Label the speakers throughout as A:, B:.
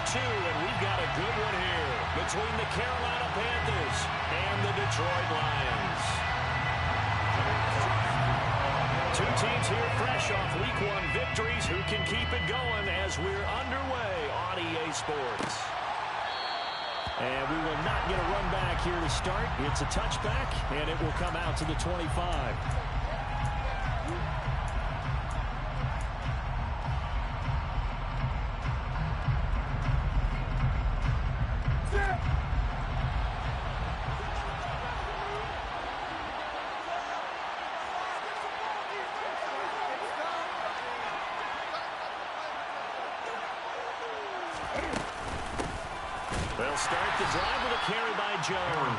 A: 2, and we've got a good one here between the Carolina Panthers and the Detroit Lions. Two teams here fresh off Week 1 victories. Who can keep it going as we're underway on EA Sports? And we will not get a run back here to start. It's a touchback, and it will come out to the 25. They'll start the drive with a carry by Jones.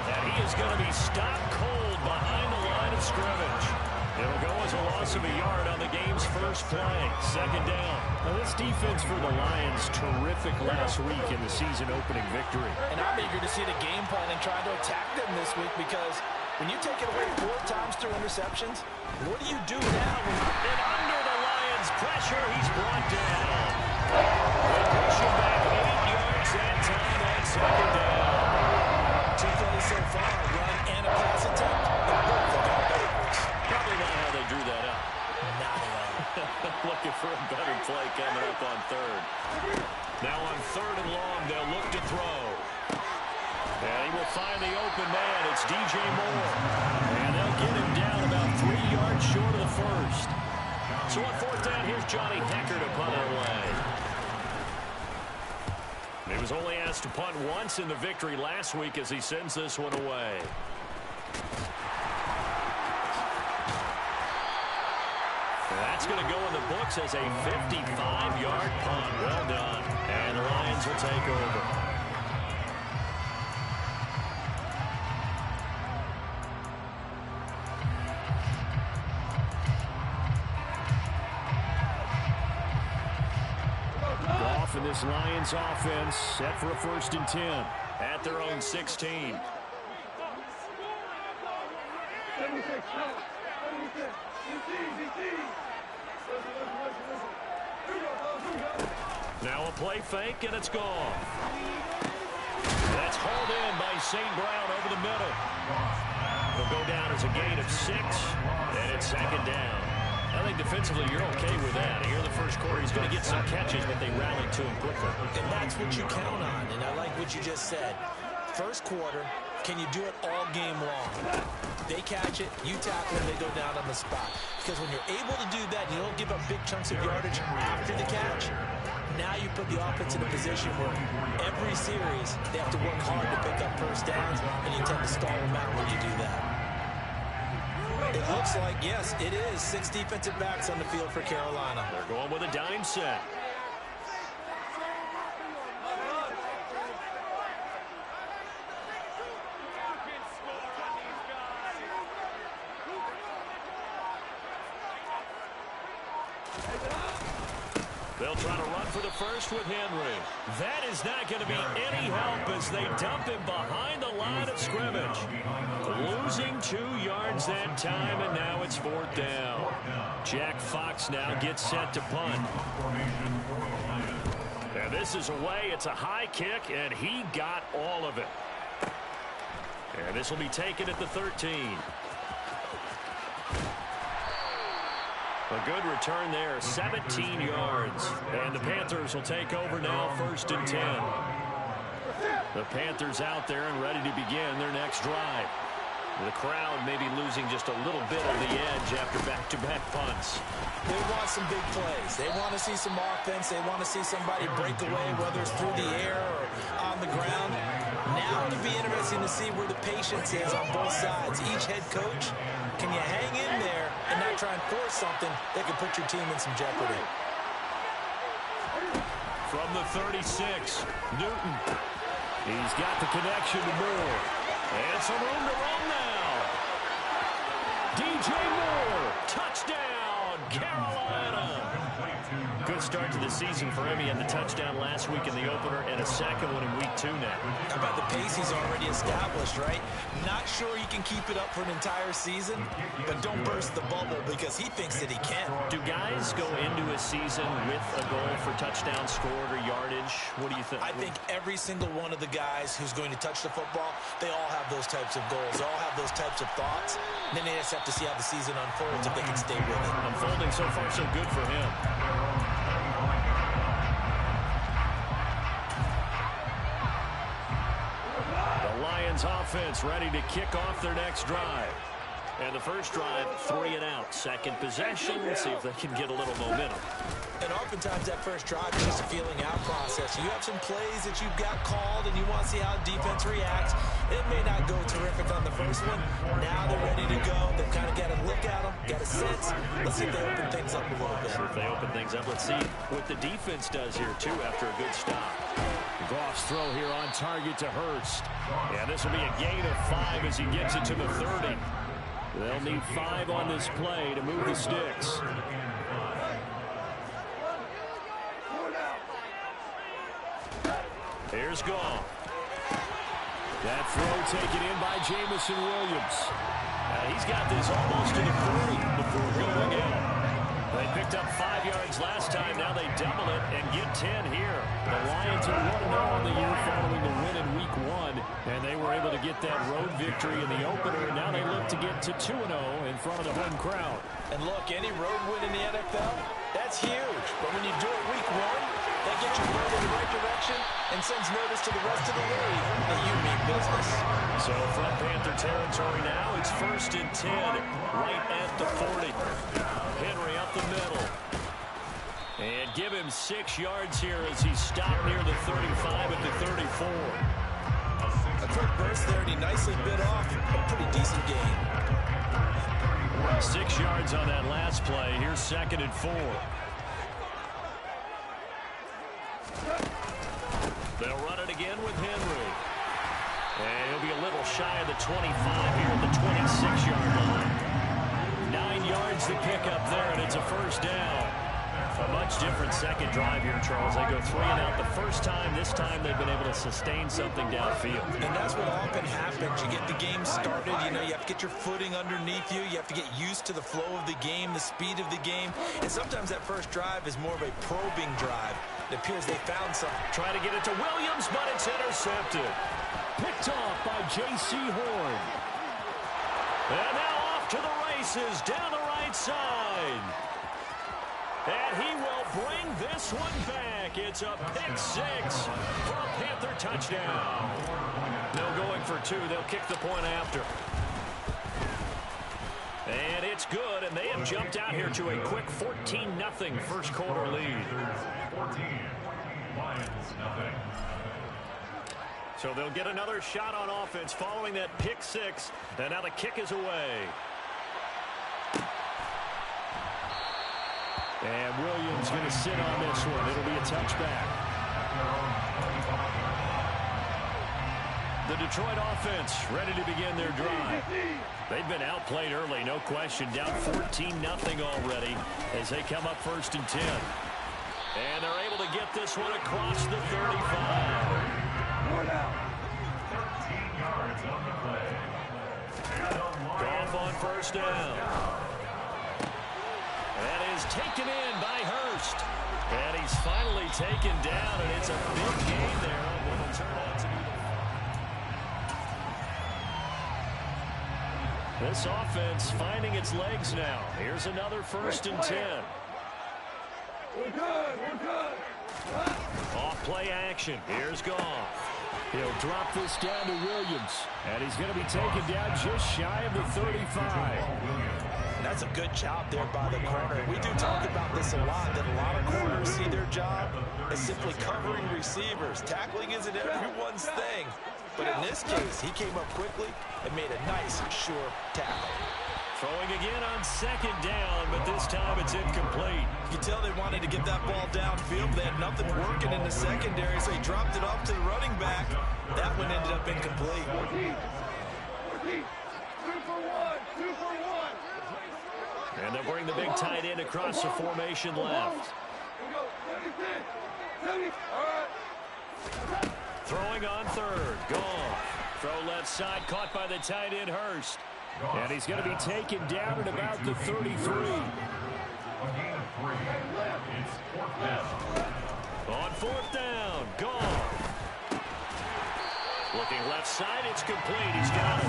A: And he is going to be stopped cold behind the line of scrimmage. It'll go as a loss of a yard on the game's first play. Second down. Now, this defense for the Lions, terrific last week in the season-opening victory.
B: And I'm eager to see the game plan and try to attack them this week because when you take it away 4 times through interceptions, what do you do now?
A: And under the Lions' pressure, he's brought down. They push him back 8 yards that time on second down.
B: 2 plays so far, a run and a pass attempt. They're both the backwards.
A: Probably not how they drew that up.
B: Not at all.
A: Looking for a better play coming up on third. Now on third and long, they'll look to throw. And he will find the open man. It's DJ Moore. And they'll get him down about 3 yards short of the first. So on fourth down, here's Johnny Hekker to punt it away. He was only asked to punt once in the victory last week as he sends this one away. That's going to go in the books as a 55-yard punt. Well done. And the Lions will take over. Goff and this Lions offense set for a 1st and 10 at their own 16. Now a play fake, and it's gone. That's hauled in by St. Brown over the middle. It'll go down as a gain of 6, and it's second down. I think defensively you're okay with that. Here in the first quarter, he's going to get some catches, but they rallied to him quickly.
B: And that's what you count on, and I like what you just said. First quarter, can you do it all game long? They catch it, you tackle them, they go down on the spot. Because when you're able to do that, you don't give up big chunks of yardage after the catch, now you put the offense in a position where every series they have to work hard to pick up first downs, and you tend to stall them out when you do that. It looks like, yes, it is 6 defensive backs on the field for Carolina.
A: They're going with a dime set. They'll try to run for the first with Henry. That is not going to be any help as they dump him behind the line of scrimmage. Losing 2 yards that time, and now it's 4th down. Jack Fox now gets set to punt. And this is away. It's a high kick, and he got all of it. And this will be taken at the 13. A good return there, 17 yards. And the Panthers will take over now, 1st and 10. The Panthers out there and ready to begin their next drive. The crowd maybe losing just a little bit of the edge after back-to-back punts.
B: They want some big plays. They want to see some offense. They want to see somebody break away, whether it's through the air or on the ground. Now it'll be interesting to see where the patience is on both sides. Each head coach, can you hang in there and not try and force something that could put your team in some jeopardy?
A: From the 36, Newton. He's got the connection to Moore. And some room to run now. DJ Moore, touchdown, Carolina. Good start to the season for him. He had the touchdown last week in the opener and a second one in week 2 now.
B: How about the pace he's already established, right? Not sure he can keep it up for an entire season, but don't burst the bubble because he thinks that he can.
A: Do guys go into a season with a goal for touchdown scored or yardage? What do you think?
B: I think every single one of the guys who's going to touch the football, they all have those types of goals. They all have those types of thoughts. And then they just have to see how the season unfolds if they can stay with it.
A: Unfolding so far so good for him. The Lions offense ready to kick off their next drive. And the first drive, 3 and out. Second possession, let's see if they can get a little momentum.
B: And oftentimes that first drive is just a feeling out process. You have some plays that you've got called and you want to see how defense reacts. It may not go terrific on the first one. Now they're ready to go. They've kind of got to look at them, got a sense. Let's see if they open things up a little bit.
A: If they open things up, let's see what the defense does here, too, after a good stop. Goff's throw here on target to Hurst. Yeah, this will be a gain of 5 as he gets it to the 30. They'll need 5 on this play to move the sticks. Here's Goff. That throw taken in by Jameson Williams. He's got this almost to the 40 before going out. They picked up 5 yards last time. Now they double it and get 10 here. The Lions are 1-0 on the year following the win in week 1. And they were able to get that road victory in the opener. And now they look to get to 2-0 in front of the home crowd.
B: And look, any road win in the NFL, that's huge. But when you do it week 1, that gets you moving in the right direction and sends notice to the rest of the league that you mean business.
A: So from Panther territory now, it's 1st and 10 right at the 40. Henry up the middle. And give him 6 yards here as he stopped near the 35 at the 34.
B: A quick burst there, and he nicely bit off a pretty decent gain.
A: 6 yards on that last play. Here's 2nd and 4. They'll run it again with Henry. And he'll be a little shy of the 25 here at the 26-yard line. 9 yards to pick up there, and it's a first down. A much different second drive here, Charles. They go 3 and out the first time. This time they've been able to sustain something downfield.
B: And that's what often happens. You get the game started. You know, you have to get your footing underneath you. You have to get used to the flow of the game, the speed of the game. And sometimes that first drive is more of a probing drive. It appears they found something.
A: Trying to get it to Williams, but it's intercepted. Picked off by J.C. Horn. And now off to the races down the right side. And he will bring this one back. It's a pick 6 for a Panther touchdown. No going for 2. They'll kick the point after. And it's good, and they have jumped out here to a quick 14-0 first quarter lead. 14, Lions nothing. So they'll get another shot on offense following that pick 6, and now the kick is away. And Williams going to sit on this one. It'll be a touchback. The Detroit offense ready to begin their drive. They've been outplayed early, no question. Down 14-0 already as they come up 1st and 10. And they're able to get this one across the 35. 13 yards on the play. Goff on first down. That is taken in by Hurst. And he's finally taken down, and it's a big gain there. It'll turn out to be this offense finding its legs now. Here's another 1st and 10. We're good. Off play action. Here's Goff. He'll drop this down to Williams. And he's going to be taken down just shy of the 35.
B: That's a good job there by the corner. We do talk about this a lot, that a lot of corners see their job as simply covering receivers. Tackling isn't everyone's thing. But in this case, he came up quickly and made a nice, sure tackle.
A: Throwing again on 2nd down, but this time it's incomplete.
B: You tell they wanted to get that ball downfield. They had nothing working in the secondary, so he dropped it off to the running back. That one ended up incomplete.
C: 2 for 1.
A: And they'll bring the big tight end across the formation left. Throwing on third. Gone. Throw left side, caught by the tight end, Hurst. And he's going to be taken down at about the 33. On fourth down. Gone. Looking left side, it's complete. He's got it.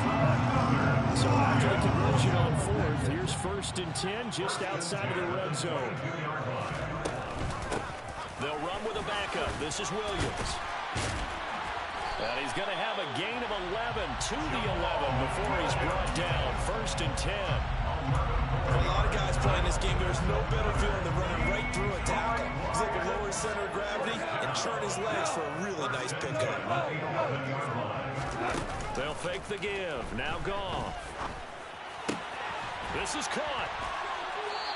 A: So after the conversion on fourth, here's 1st and 10 just outside of the red zone. They'll run with a backup. This is Williams. And he's going to have a gain of 11 to the 11 before he's brought down. 1st and 10.
B: For a lot of guys playing this game, there's no better feeling than running right through a tackle. He's able to lower his center of gravity and churn his legs for a really nice pickup.
A: They'll fake the give. Now Goff. This is caught.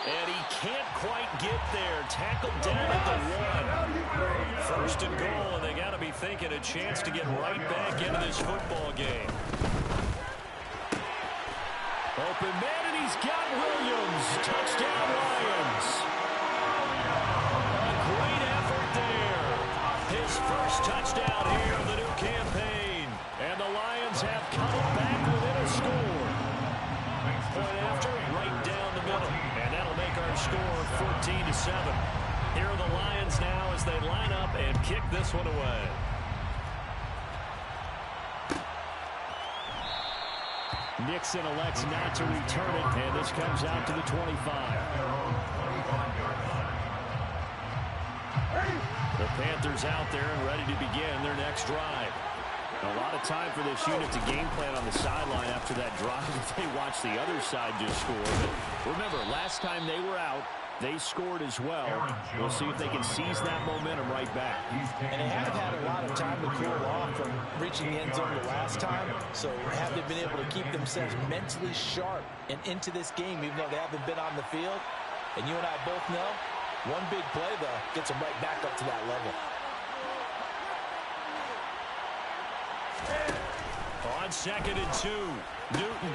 A: And he can't quite get there. Tackled down at the 1. 1st and goal, and they got to be thinking a chance to get right back into this football game. Open man, and he's got Williams. Touchdown, Lions. A great effort there. His first touchdown here of the new campaign. And the Lions have come back within a score. Point after, right down the middle. And that'll make our score 14-7. Here are the Lions now as they line up and kick this one away. Nixon elects not to return it, and this comes out to the 25. The Panthers out there and ready to begin their next drive. A lot of time for this unit to game plan on the sideline after that drive if they watch the other side just score. But remember, last time they were out, they scored as well. We'll see if they can seize that momentum right back.
B: And they have had a lot of time to cool off from reaching the end zone the last time. So have they been able to keep themselves mentally sharp and into this game, even though they haven't been on the field? And you and I both know, one big play, though, gets them right back up to that level.
A: On 2nd and 2, Newton.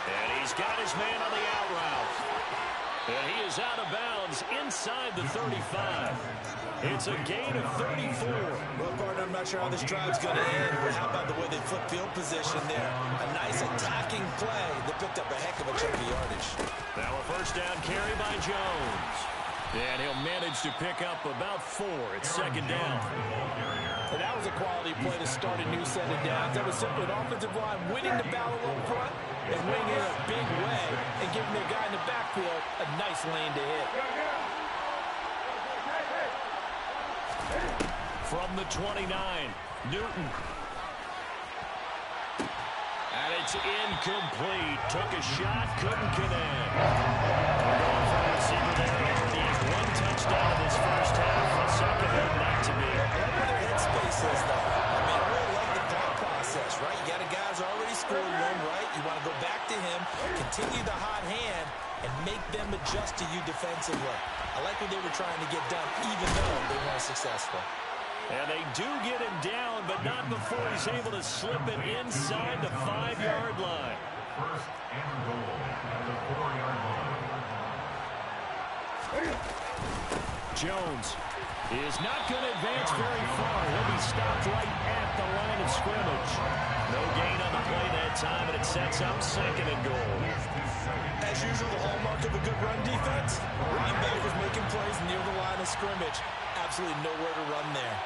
A: And he's got his man on the out route. And he is out of bounds inside the 35. It's a gain of 34.
B: Well, partner, I'm not sure how this drive's going to end, but how about the way they flip field position there? A nice attacking play that picked up a heck of a chunk of yardage.
A: Now a 1st down carry by Jones. And he'll manage to pick up about 4 at 2nd down.
B: And that was a quality play to start a new set of downs. That was simply an offensive line winning the battle up front and winning in a big way and giving their guy in the backfield a nice lane to hit.
A: From the 29, Newton. And it's incomplete. Took a shot, couldn't connect. We're going for a receiver there. He has 1 touchdown in this first half. A second one not to be.
B: Their headspace is, though. I mean, I really love the thought process, right? You got a guy who's already scored one, right? You want to go back to him, continue the hot hand, and make them adjust to you defensively. I like what they were trying to get done, even though they weren't successful.
A: And they do get him down, but not before he's able to slip it inside the 5-yard line.
D: 1st and goal at the 4-yard line.
A: Jones is not going to advance very far. He'll be stopped right at the line of scrimmage. No gain on the play that time, and it sets up 2nd and goal.
B: As usual, the hallmark of a good run defense, linebackers making plays near the line of scrimmage. Absolutely nowhere to run there.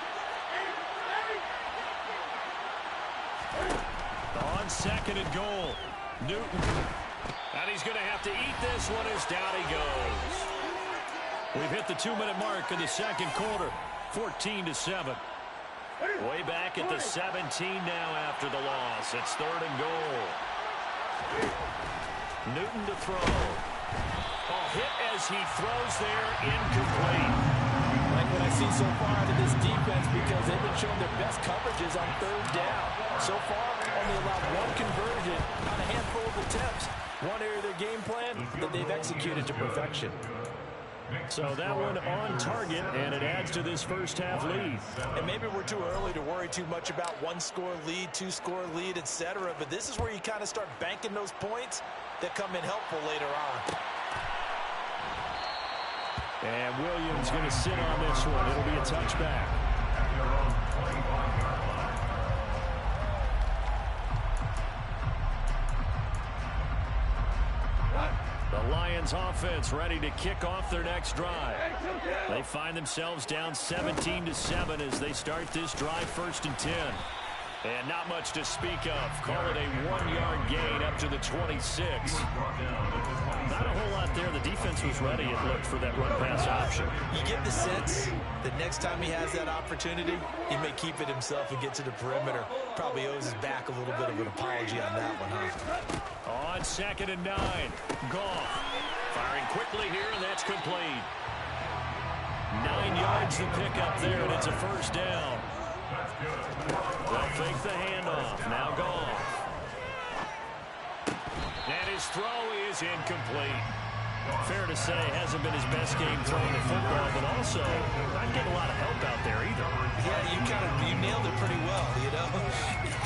A: On 2nd and goal, Newton. And he's going to have to eat this one as down he goes. We've hit the 2-minute mark in the 2nd quarter, 14-7. Way back at the 17 now after the loss. It's 3rd and goal. Newton to throw. Hit as he throws there, incomplete.
B: Like what I see so far out of this defense, because they've been showing their best coverages on 3rd down. So far, only allowed 1 conversion on a handful of attempts. One area of their game plan that they've executed to perfection.
A: So that one on target, and it adds to this first half lead.
B: And maybe we're too early to worry too much about 1-score lead, 2-score lead, etc. But this is where you kind of start banking those points that come in helpful later on.
A: And Williams going to sit on this one. It'll be a touchback.
D: At their own 21-yard line.
A: The Lions offense ready to kick off their next drive. They find themselves down 17-7 as they start this drive, 1st and 10. And not much to speak of. Call it a 1-yard gain up to the 26. Not a whole lot there. The defense was ready, it looked, for that run-pass option.
B: You get the sense that next time he has that opportunity, he may keep it himself and get to the perimeter. Probably owes his back a little bit of an apology on that one, huh?
A: On 2nd and 9, Goff firing quickly here, and that's complete. 9 yards to pick up there, and it's a 1st down. They'll fake the handoff. Now Goff. And his throw is incomplete. Fair to say, hasn't been his best game throwing the football, but also not getting a lot of help out there either.
B: Yeah, you nailed it pretty well, you know.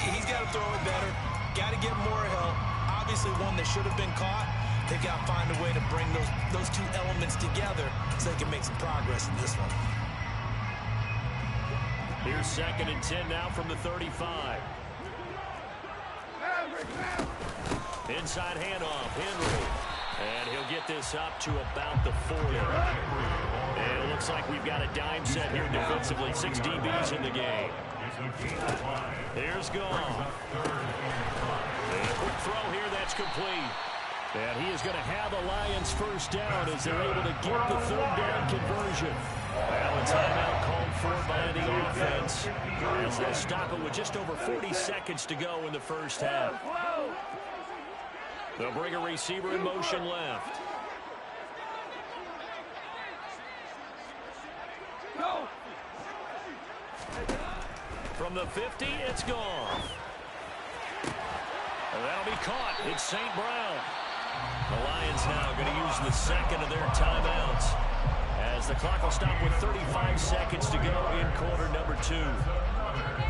B: He's got to throw it better. Got to get more help. Obviously one that should have been caught. They got to find a way to bring those two elements together so they can make some progress in this one.
A: Here's 2nd and 10 now from the 35. Inside handoff, Henry. And he'll get this up to about the 40. And it looks like we've got a dime set here defensively. 6 DBs in the game. Here's Goff. And a quick throw here, that's complete. And he is going to have the Lions 1st down as they're able to get the 3rd down conversion. Well, a timeout called for by the offense as they'll stop it with just over 40 seconds to go in the 1st half. They'll bring a receiver in motion left. From the 50, it's gone. And that'll be caught. It's St. Brown. The Lions now going to use the 2nd of their timeouts as the clock will stop with 35 seconds to go in quarter number 2.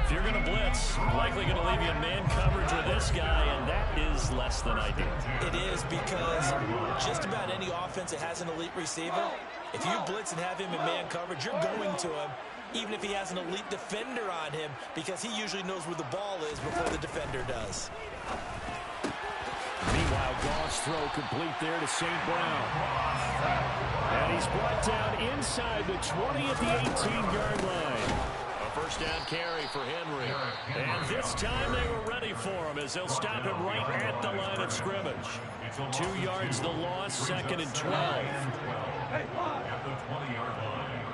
A: If you're going to blitz, likely going to leave you in man coverage with this guy, and that is less than ideal.
B: It is, because just about any offense that has an elite receiver, if you blitz and have him in man coverage, you're going to him, even if he has an elite defender on him, because he usually knows where the ball is before the defender does.
A: Meanwhile, Goff's throw complete there to St. Brown. And he's brought down inside the 20 at the 18-yard line. A 1st down carry for Henry. And this time they were ready for him as they'll stop him right at the line of scrimmage. 2 yards the loss, 2nd and 12.
D: At the 20-yard line.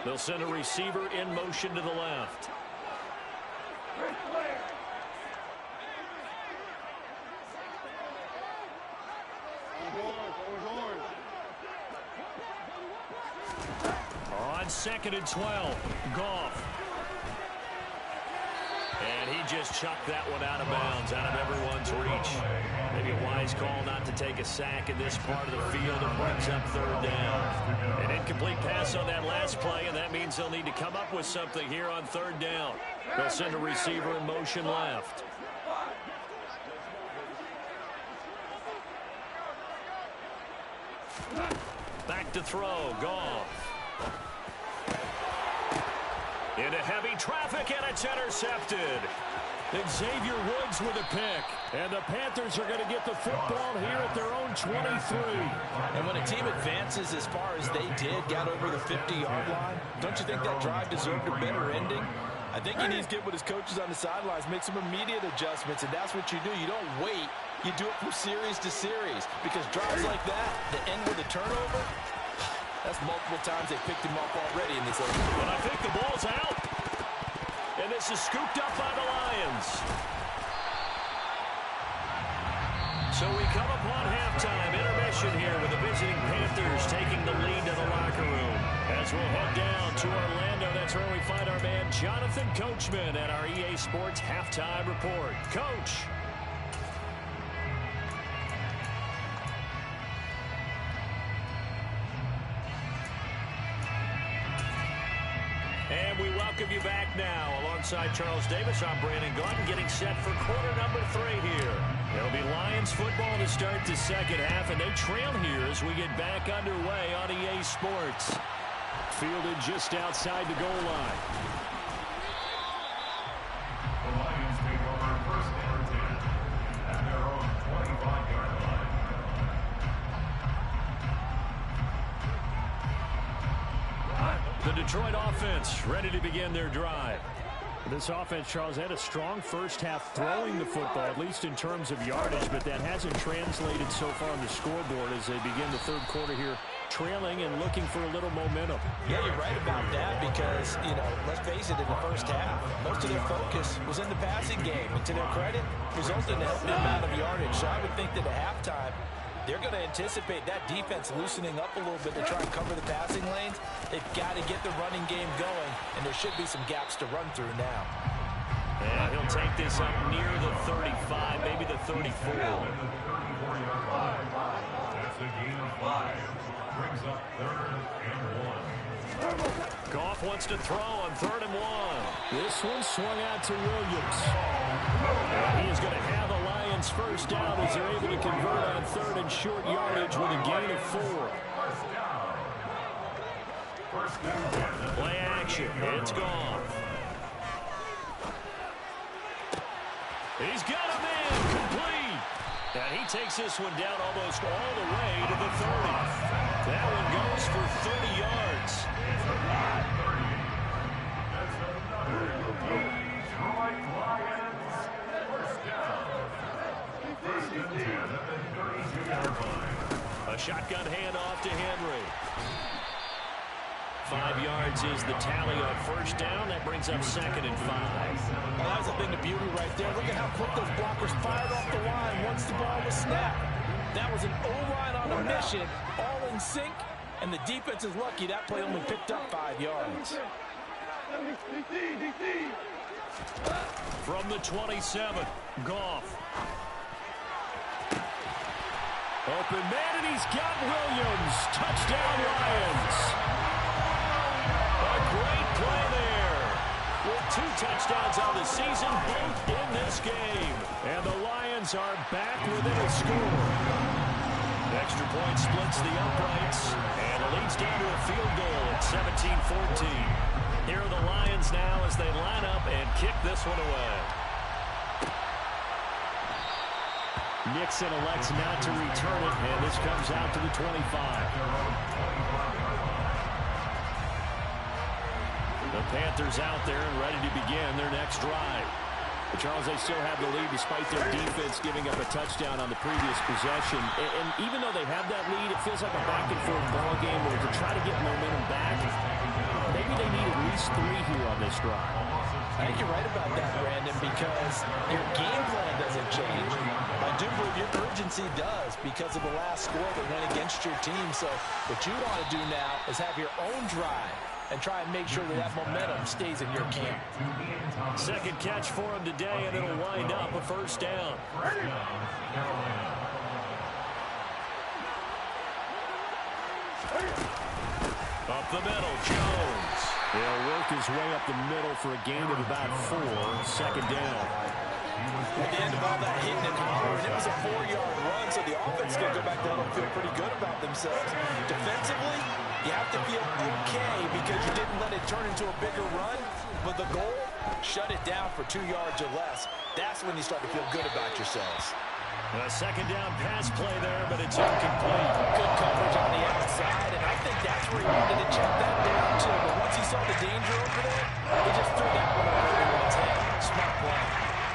A: They'll send a receiver in motion to the left. On 2nd and 12, Goff. And he just chucked that one out of bounds, out of everyone's reach. Maybe a wise call not to take a sack in this part of the field. It brings up 3rd down. An incomplete pass on that last play, and that means they'll need to come up with something here on 3rd down. They'll send a receiver in motion left. Back to throw, Goff. Into heavy traffic, and it's intercepted. Xavier Woods with a pick. And the Panthers are going to get the football here at their own 23.
B: And when a team advances as far as they did, got over the 50-yard line, don't you think that drive deserved a better ending? I think he needs to get with his coaches on the sidelines, make some immediate adjustments, and that's what you do. You don't wait. You do it from series to series, because drives like that end with a turnover, that's multiple times they picked him up already in this open.
A: But I think the ball's out. And this is scooped up by the Lions. So we come upon halftime intermission here with the visiting Panthers taking the lead to the locker room. As we'll head down to Orlando, that's where we find our man Jonathan Coachman at our EA Sports Halftime Report. Coach. And we welcome you back now. Alongside Charles Davis, I'm Brandon Gaudin, getting set for quarter number 3 here. It'll be Lions football to start the second half, and they trail here as we get back underway on EA Sports. Fielded just outside the goal line.
D: The Lions take over first and 10 at their own 25-yard line.
A: The Detroit offense ready to begin their drive.
E: This offense, Charles, had a strong first half throwing the football, at least in terms of yardage, but that hasn't translated so far on the scoreboard as they begin the third quarter here, trailing and looking for a little momentum.
B: Yeah, you're right about that because, let's face it, in the first half, most of their focus was in the passing game. And to their credit, resulted in an amount of yardage. So I would think that at halftime, they're going to anticipate that defense loosening up a little bit to try and cover the passing lanes. They've got to get the running game going, and there should be some gaps to run through now.
A: And he'll take this up near the 35, maybe the 34.
D: That's a gain of 5. Brings up 3rd and 1.
A: Goff wants to throw on 3rd and 1.
E: This one swung out to Williams.
A: And he is going to have a Lions first down as they're able to convert on 3rd and short yardage with a gain of 4. Play action. It's Goff. He's got him in. Complete. And he takes this one down almost all the way to the 30. That one goes for 30 yards. A shotgun handoff to Henry. 5 yards is the tally on first down. That brings up 2nd and 5.
B: Well, that was a thing of beauty right there. Look at how quick those blockers fired off the line once the ball was snapped. That was an O-line on a mission, all in sync, and the defense is lucky that play only picked up 5 yards.
A: From the 27, Goff. Open man, and he's got Williams. Touchdown, Lions. A great play there. With 2 touchdowns on the season, both in this game. And the Lions are back within a score. Extra point splits the uprights, and it leads down to a field goal at 17-14. Here are the Lions now as they line up and kick this one away.
E: Nixon elects not to return it, and this comes out to the 25.
A: The Panthers out there and ready to begin their next drive.
E: But Charles, they still have the lead despite their defense giving up a touchdown on the previous possession. And even though they have that lead, it feels like a back-and-forth ball game where to try to get momentum back, maybe they need at least 3 here on this drive.
B: I think you're right about that, Brandon, because your game plan doesn't change. I do believe your urgency does because of the last score that went against your team. So what you want to do now is have your own drive and try and make sure that that momentum stays in your camp.
A: Second catch for him today, and it'll wind up a first down. Up the middle, Jones.
E: He'll work his way up the middle for a gain of about 4. Second down.
B: At the end of all that hitting and hollering, it was a 4-yard run, so the offense is going to go back down and feel pretty good about themselves. Defensively, you have to feel okay because you didn't let it turn into a bigger run, but the goal, shut it down for 2 yards or less. That's when you start to feel good about yourselves.
A: A second down pass play there, but it's incomplete.
B: Good coverage on the outside, and I think that's where he wanted to check that down too. But once he saw the danger over there, he just threw that one over everyone's head. Smart play.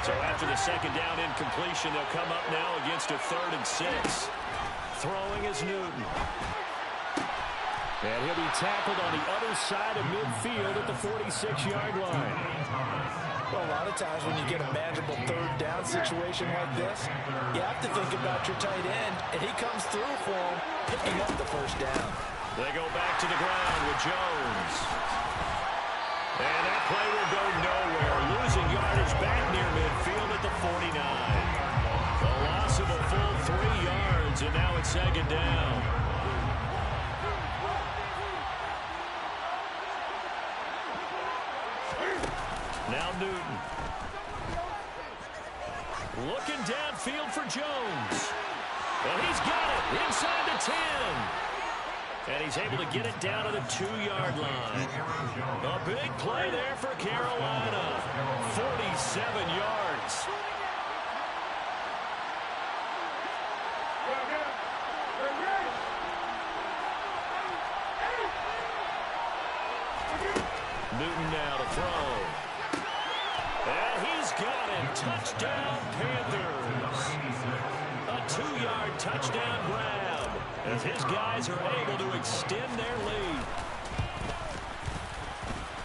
A: So after the second down incompletion, they'll come up now against a 3rd and 6. Throwing is Newton.
E: And he'll be tackled on the other side of midfield at the 46-yard line.
B: Well, a lot of times when you get a manageable 3rd down situation like this, you have to think about your tight end, and he comes through for him, picking up the first down.
A: They go back to the ground with Jones. And that play will go nowhere. Losing yardage back near midfield at the 49. The loss of a full 3 yards, and now it's 2nd down. Now Newton. Looking downfield for Jones. And he's got it inside the 10. And he's able to get it down to the 2-yard line. A big play there for Carolina. 47 yards. Newton now to throw. And he's got it. Touchdown, Panthers. A 2-yard touchdown grab as his guys are able to extend their lead.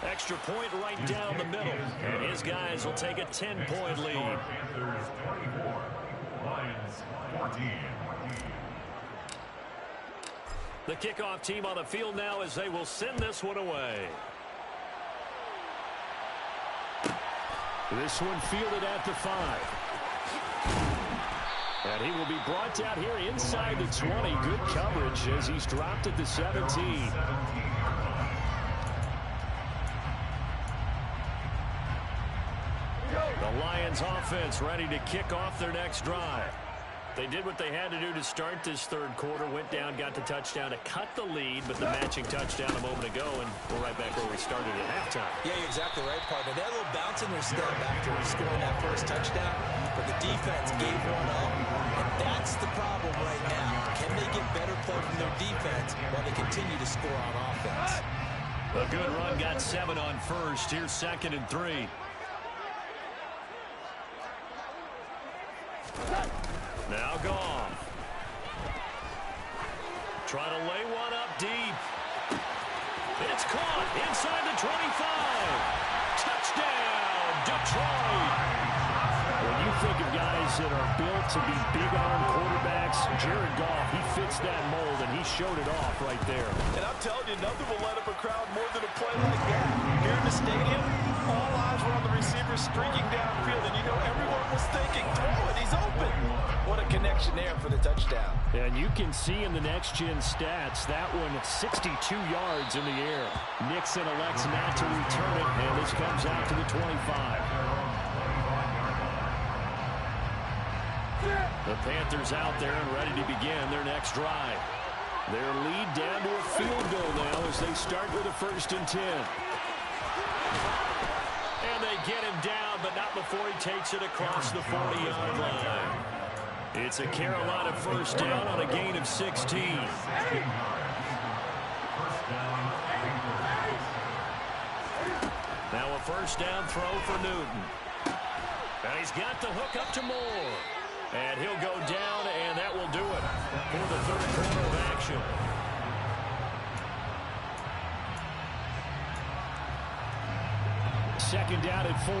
A: Extra point right down the middle. And his guys will take a 10-point lead.
D: Panthers 24, Lions 14.
A: The kickoff team on the field now as they will send this one away. This one fielded at the 5. And he will be brought down here inside the 20. Good coverage as he's dropped at the 17. The Lions offense ready to kick off their next drive. They did what they had to do to start this third quarter. Went down, got the touchdown to cut the lead, but the matching touchdown a moment ago, and we're right back where we started at halftime.
B: Yeah, you're exactly right, partner. They had a little bounce in their step after scoring that first touchdown, but the defense gave one up, and that's the problem right now. Can they get better play from their defense while they continue to score on offense?
A: A good run, got 7 on first. Here's 2nd and 3. Now Goff. Try to lay one up deep. It's caught inside the 25. Touchdown, Detroit. When you think of guys that are built to be big-arm quarterbacks, Jared Goff, he fits that mold, and he showed it off right there.
F: And I'm telling you, nothing will light up a crowd more than a play like that. Here in the stadium, all eyes were on the receiver streaking downfield, and you know everyone was thinking, throw it, he's open. What a connection there for the touchdown.
A: And you can see in the next-gen stats, that one 62 yards in the air. Nixon elects not to return it, and this comes out to the 25. The Panthers out there and ready to begin their next drive. Their lead down to a field goal now as they start with a 1st and 10. And they get him down, but not before he takes it across the 40-yard line. It's a Carolina 1st down on a gain of 16. Now a 1st down throw for Newton. And he's got the hook up to Moore. And he'll go down, and that will do it for the third quarter of action. Second down at 4.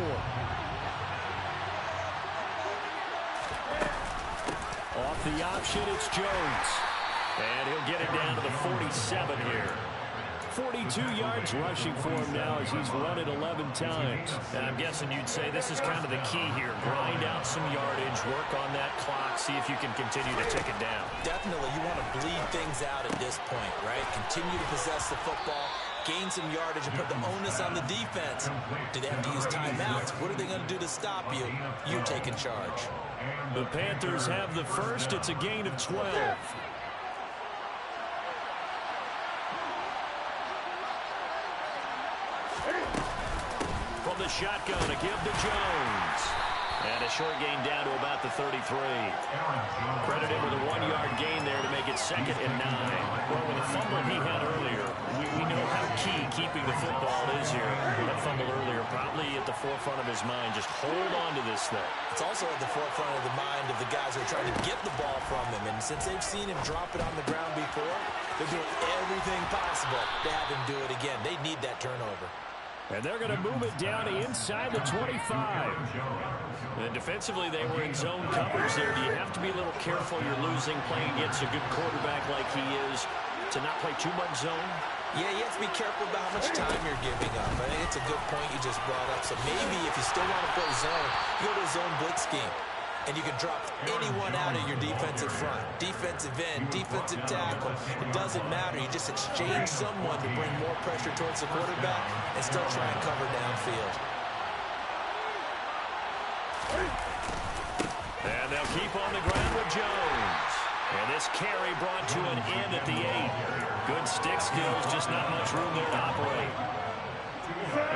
A: Off the option, it's Jones. And he'll get it down to the 47 here. 42 yards rushing for him now as he's run it 11 times. And I'm guessing you'd say this is kind of the key here. Grind out some yardage, work on that clock, see if you can continue to take it down.
B: Definitely, you want to bleed things out at this point, right? Continue to possess the football, gain some yardage, and put the onus on the defense. Do they have to use timeouts? What are they going to do to stop you? You take in charge.
A: The Panthers have the first. It's a gain of 12. From the shotgun, a give to Jones. And a short gain down to about the 33. Credit him with a 1-yard gain there to make it 2nd and 9. Well, with the fumble he had earlier, we know how key keeping the football is here. That fumble earlier probably at the forefront of his mind. Just hold on to this thing.
B: It's also at the forefront of the mind of the guys who are trying to get the ball from him. And since they've seen him drop it on the ground before, they're doing everything possible to have him do it again. They need that turnover.
A: And they're going to move it down inside the 25. And defensively, they were in zone coverage there. Do you have to be a little careful? You're losing playing against a good quarterback like he is to not play too much zone?
B: Yeah, you have to be careful about how much time you're giving up. I think it's a good point you just brought up. So maybe if you still want to play zone, you go to a zone blitz scheme. And you can drop anyone out of your defensive front. Defensive end, defensive tackle. It doesn't matter. You just exchange someone to bring more pressure towards the quarterback and still try and cover downfield.
A: keep on the ground with Jones. And this carry brought to an end at the 8. Good stick skills, just not much room there to operate.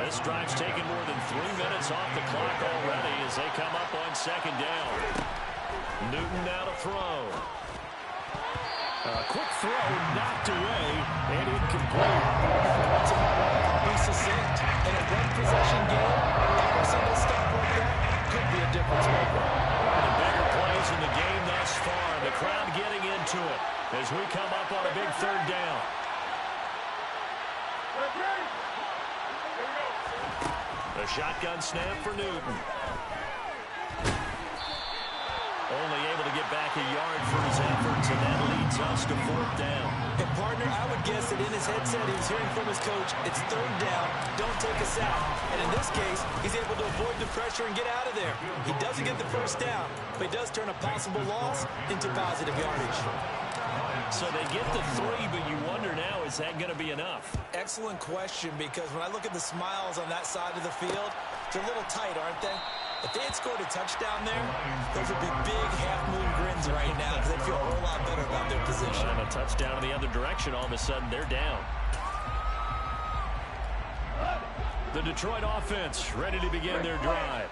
A: This drive's taken more than 3 minutes off the clock already as they come up on second down. Newton now to throw.
E: A quick throw knocked away and incomplete.
B: Be succinct. In a one-possession game, every single stop like that could be a difference maker.
A: The bigger plays in the game thus far. The crowd getting into it as we come up on a big third down. A shotgun snap for Newton. Only able to get back a yard for his efforts, and that leads us to fourth down.
B: And, partner, I would guess that in his headset he was hearing from his coach, it's third down, don't take us out. And in this case, he's able to avoid the pressure and get out of there. He doesn't get the first down, but he does turn a possible loss into positive yardage.
A: So they get the 3, but you wonder now, is that going to be enough?
B: Excellent question, because when I look at the smiles on that side of the field, they're a little tight, aren't they? If they had scored a touchdown there, those would be big half-moon grins right now because they feel a whole lot better about their position.
A: And a touchdown in the other direction, all of a sudden they're down. The Detroit offense ready to begin their drive.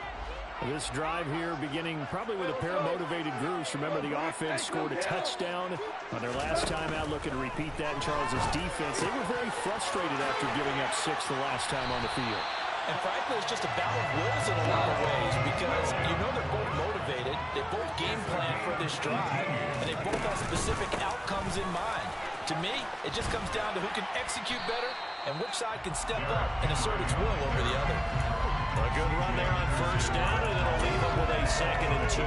E: This drive here beginning probably with a pair of motivated groups. Remember, the offense scored a touchdown on their last time out, looking to repeat that in Charles's defense. They were very frustrated after giving up 6 the last time on the field.
B: And frankly, it's just a battle of wills in a lot of ways because you know they're both motivated, they both game plan for this drive, and they both have specific outcomes in mind. To me, it just comes down to who can execute better and which side can step up and assert its will over the other.
A: A good run there on first down, and it'll leave them with a 2nd and 2.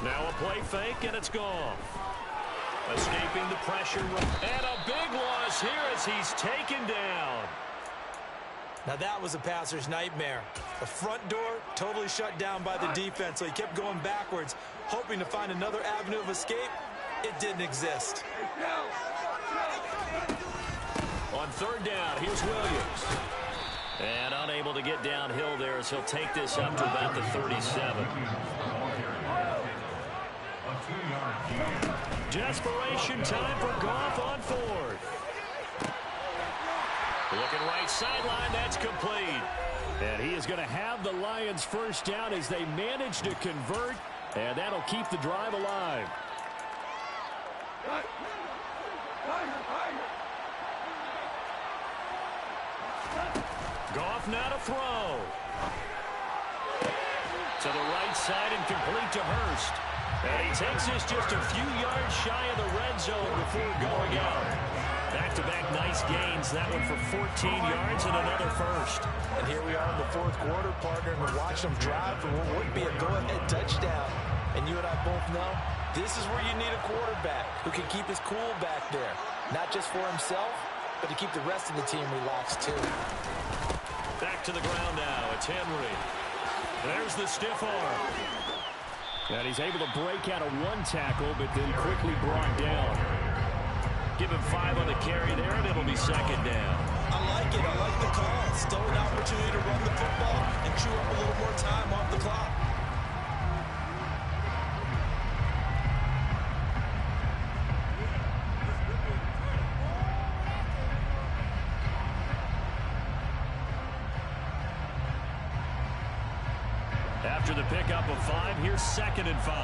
A: Now a play fake, and it's gone. Escaping the pressure, and a big loss here as he's taken down.
B: Now that was a passer's nightmare. The front door totally shut down by the defense, so he kept going backwards, hoping to find another avenue of escape. It didn't exist.
A: On third down, here's Williams. And unable to get downhill there as he'll take this up to about the 37. Desperation time for Goff on 4th. Looking right sideline, that's complete.
E: And he is going to have the Lions first down as they manage to convert, and that'll keep the drive alive.
A: Goff now to throw. To the right side and complete to Hurst. And he takes this just a few yards shy of the red zone before going out. Back-to-back nice gains. That one for 14 yards and another first.
B: And here we are in the fourth quarter, partner, and we're watching them drive for what would be a go-ahead touchdown. And you and I both know this is where you need a quarterback who can keep his cool back there. Not just for himself, but to keep the rest of the team relaxed too.
A: Back to the ground now. It's Henry. There's the stiff arm.
E: And he's able to break out of one tackle, but then quickly brought down.
A: Give him 5 on the carry there, and it'll be 2nd down.
B: I like it. I like the call. Still an opportunity to run the football and chew up a little more time off the clock.
A: After the pickup of 5, here's 2nd and 5.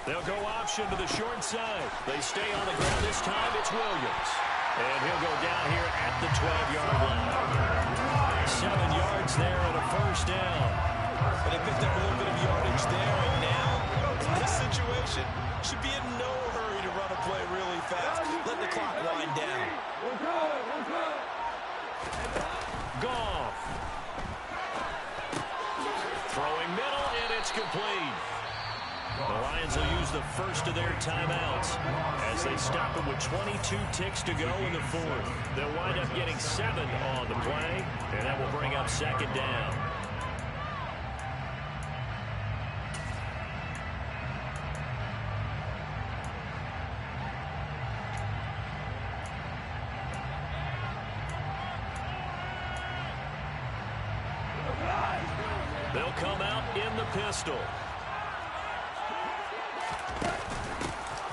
A: They'll go option to the short side. They stay on the ground this time. It's Williams. And he'll go down here at the 12-yard line. 7 yards there and a first down.
B: But they picked up a little bit of yardage there, and now, in this situation, should be in no hurry to run a play really fast. Let the clock wind down.
A: Goff. Throwing middle, and it's complete. The Lions will use the first of their timeouts as they stop them with 22 ticks to go in the fourth. They'll wind up getting 7 on the play, and that will bring up 2nd down. pistol.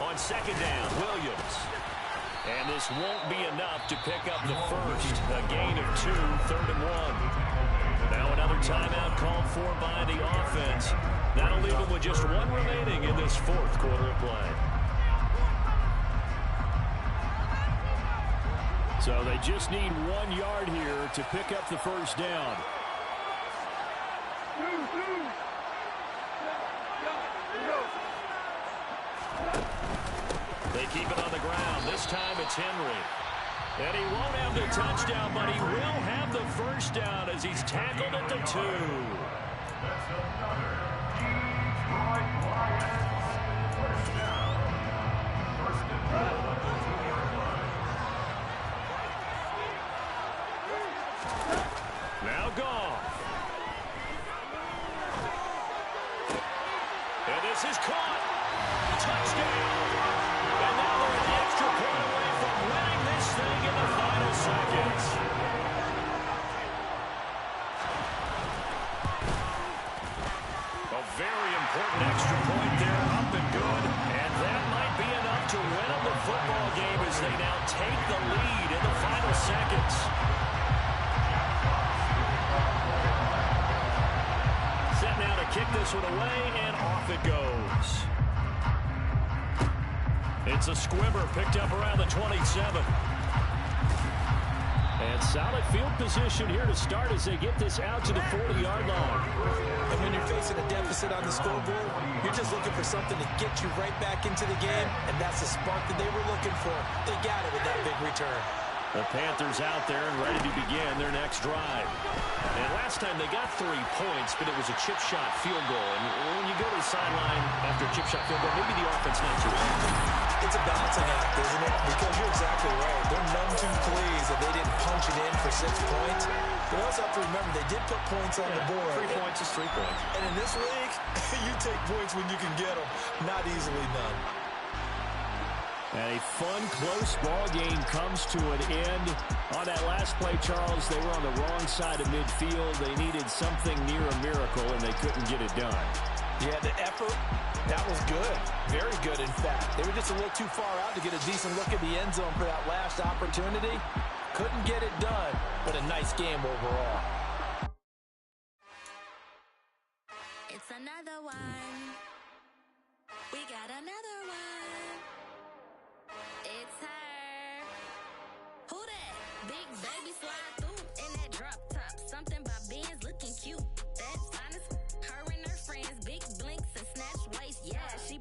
A: On second down, Williams. And this won't be enough to pick up the first. A gain of 2, 3rd and 1. Now another timeout called for by the offense. That'll leave them with just 1 remaining in this 4th quarter of play. So they just need 1 yard here to pick up the first down. They keep it on the ground. This time it's Henry. And he won't have the touchdown, but he will have the first down as he's tackled at the 2.
D: That's another Detroit Lions first down. First and 10 at the 2-yard line.
A: Now Goff. And this is caught. Touchdown. And now they're an extra point away from winning this thing in the final seconds. A very important extra point there, up and good. And that might be enough to win them the football game as they now take the lead in the final seconds. Set now to kick this one away, and off it goes. It's a squibber picked up around the 27. And solid field position here to start as they get this out to the 40-yard line.
B: And when you're facing a deficit on the scoreboard, you're just looking for something to get you right back into the game, and that's the spark that they were looking for. They got it with that big return.
A: The Panthers out there and ready to begin their next drive. And last time they got 3 points, but it was a chip shot field goal. And when you go to the sideline after a chip shot field goal, maybe the offense not too well.
B: It's a balancing act, isn't it? Because you're exactly right. They're none too pleased that they didn't punch it in for 6 points. But also have to remember, they did put points on the board.
A: 3 points is 3 points.
B: And in this league, you take points when you can get them. Not easily done.
E: And a fun, close ball game comes to an end. On that last play, Charles, they were on the wrong side of midfield. They needed something near a miracle, and they couldn't get it done.
B: Yeah, the effort, that was good. Very good, in fact. They were just a little too far out to get a decent look at the end zone for that last opportunity. Couldn't get it done, but a nice game overall.
G: It's another one. We got another one. It's her. Who that? Big baby slide through in that drop top. Something by Benz looking cute. That's honest. Her and her friends, big blinks and snatch waist. Yeah, she